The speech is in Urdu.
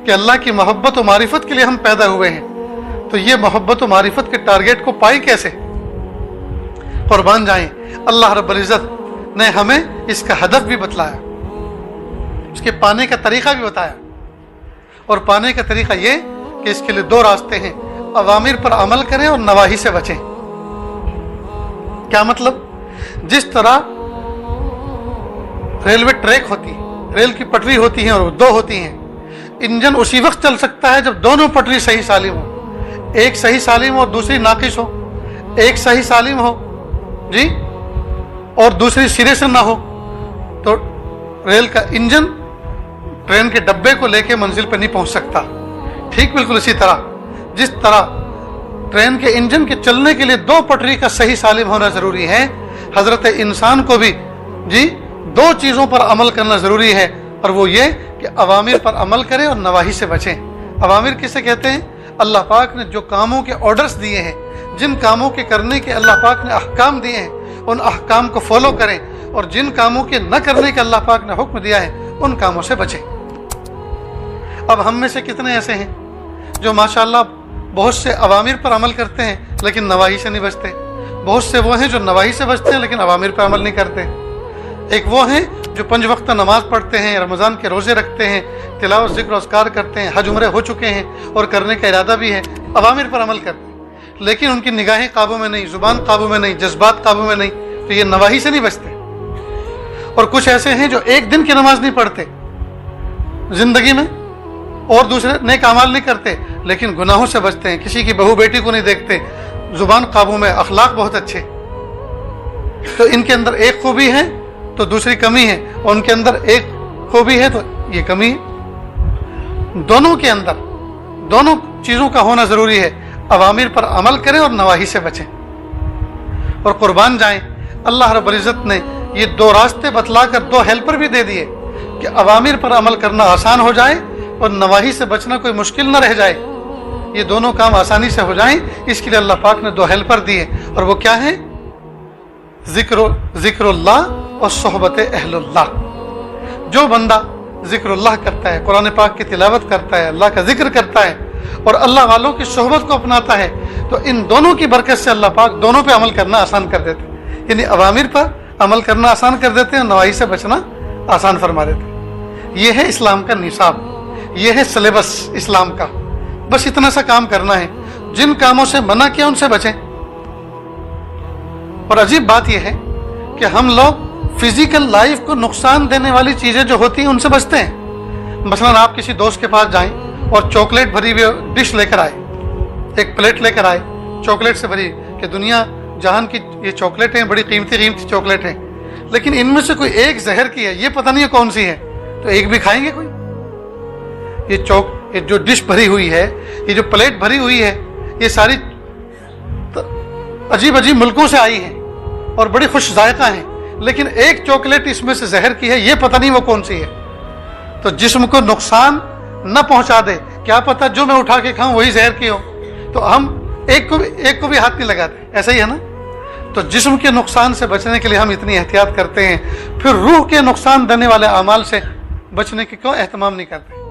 کہ اللہ کی محبت و معرفت کے لیے ہم پیدا ہوئے ہیں، تو یہ محبت و معرفت کے ٹارگیٹ کو پائی کیسے؟ قربان جائیں، اللہ رب العزت نے ہمیں اس کا ہدف بھی بتلایا، اس کے پانے کا طریقہ بھی بتایا، اور پانے کا طریقہ یہ کہ اس کے لیے دو راستے ہیں، اوامر پر عمل کریں اور نواہی سے بچیں۔ کیا مطلب؟ جس طرح ریلوے ٹریک ہوتی ہے، ریل کی پٹری ہوتی ہیں اور دو ہوتی ہیں، انجن اسی وقت چل سکتا ہے جب دونوں پٹری صحیح سالم ہو، ایک صحیح سالم ہو اور دوسری ناقص ہو، ایک صحیح سالم ہو جی اور دوسری سرے سے نہ ہو، تو ریل کا انجن ٹرین کے ڈبے کو لے کے منزل پہ نہیں پہنچ سکتا۔ ٹھیک بالکل اسی طرح جس طرح ٹرین کے انجن کے چلنے کے لیے دو پٹری کا صحیح سالم ہونا ضروری ہے، حضرت انسان کو بھی جی دو چیزوں پر عمل کرنا ضروری ہے، اور وہ یہ کہ اوامر پر عمل کریں اور نواہی سے بچیں۔ اوامر کسے کہتے ہیں؟ اللہ پاک نے جو کاموں کے آرڈرز دیے ہیں، جن کاموں کے کرنے کے اللہ پاک نے احکام دیے ہیں، ان احکام کو فالو کریں، اور جن کاموں کے نہ کرنے کے اللہ پاک نے حکم دیا ہے ان کاموں سے بچیں۔ اب ہم میں سے کتنے ایسے ہیں جو ماشاءاللہ بہت سے اوامر پر عمل کرتے ہیں لیکن نواہی سے نہیں بچتے؟ بہت سے وہ ہیں جو نواہی سے بچتے ہیں لیکن اوامر پر عمل نہیں کرتے۔ ایک وہ ہیں جو 5 وقت نماز پڑھتے ہیں، رمضان کے روزے رکھتے ہیں، تلاوت ذکر و اذکار کرتے ہیں، حج عمرے ہو چکے ہیں اور کرنے کا ارادہ بھی ہے، اوامر پر عمل کرتے ہیں، لیکن ان کی نگاہیں قابو میں نہیں، زبان قابو میں نہیں، جذبات قابو میں نہیں، تو یہ نواہی سے نہیں بچتے۔ اور کچھ ایسے ہیں جو ایک دن کی نماز نہیں پڑھتے زندگی میں، اور دوسرے نیک اعمال نہیں کرتے لیکن گناہوں سے بچتے ہیں، کسی کی بہو بیٹی کو نہیں دیکھتے، زبان قابو میں، اخلاق بہت اچھے۔ تو ان کے اندر ایک خوبی ہے تو دوسری کمی ہے، اور ان کے اندر ایک خوبی ہے تو یہ کمی ہے۔ دونوں کے اندر دونوں چیزوں کا ہونا ضروری ہے، اوامر پر عمل کریں اور نواہی سے بچیں۔ اور قربان جائیں، اللہ رب العزت نے یہ دو راستے بتلا کر دو ہیلپر بھی دے دیے کہ اوامر پر عمل کرنا آسان ہو جائے اور نواہی سے بچنا کوئی مشکل نہ رہ جائے، یہ دونوں کام آسانی سے ہو جائیں۔ اس کے لیے اللہ پاک نے دو ہیلپر دیے، اور وہ کیا ہیں؟ ذکر اللہ اور صحبت اہل اللہ۔ جو بندہ ذکر اللہ کرتا ہے، قرآن پاک کی تلاوت کرتا ہے، اللہ کا ذکر کرتا ہے اور اللہ والوں کی صحبت کو اپناتا ہے، تو ان دونوں کی برکت سے اللہ پاک دونوں پہ عمل کرنا آسان کر دیتے ہیں، یعنی اوامر پر عمل کرنا آسان کر دیتے ہیں، نواہی سے بچنا آسان فرما دیتے ہیں۔ یہ ہے اسلام کا نصاب، یہ ہے سلیبس اسلام کا۔ بس اتنا سا کام کرنا ہے، جن کاموں سے منع کیا ان سے بچیں۔ اور عجیب بات یہ ہے کہ ہم لوگ فزیکل لائف کو نقصان دینے والی چیزیں جو ہوتی ہیں ان سے بچتے ہیں۔ مثلا آپ کسی دوست کے پاس جائیں اور چاکلیٹ بھری ہوئی ڈش لے کر آئے، ایک پلیٹ لے کر آئے چاکلیٹ سے بھری، کہ دنیا جہان کی یہ چاکلیٹیں بڑی قیمتی چاکلیٹ ہیں، لیکن ان میں سے کوئی ایک زہر کی ہے، یہ پتہ نہیں ہے کون سی ہے، تو ایک بھی کھائیں گے کوئی؟ یہ جو ڈش بھری ہوئی ہے، یہ جو پلیٹ بھری ہوئی ہے، یہ ساری عجیب عجیب ملکوں سے آئی ہیں اور بڑی خوش ذائقہ ہیں، لیکن ایک چاکلیٹ اس میں سے زہر کی ہے، یہ پتہ نہیں وہ کون سی ہے۔ تو جسم کو نقصان نہ پہنچا دے، کیا پتہ جو میں اٹھا کے کھاؤں وہی زہر کی ہو، تو ہم ایک کو بھی ہاتھ نہیں لگاتے، ایسا ہی ہے نا۔ تو جسم کے نقصان سے بچنے کے لیے ہم اتنی احتیاط کرتے ہیں، پھر روح کے نقصان دینے والے اعمال سے بچنے کی کیوں اہتمام نہیں کرتے؟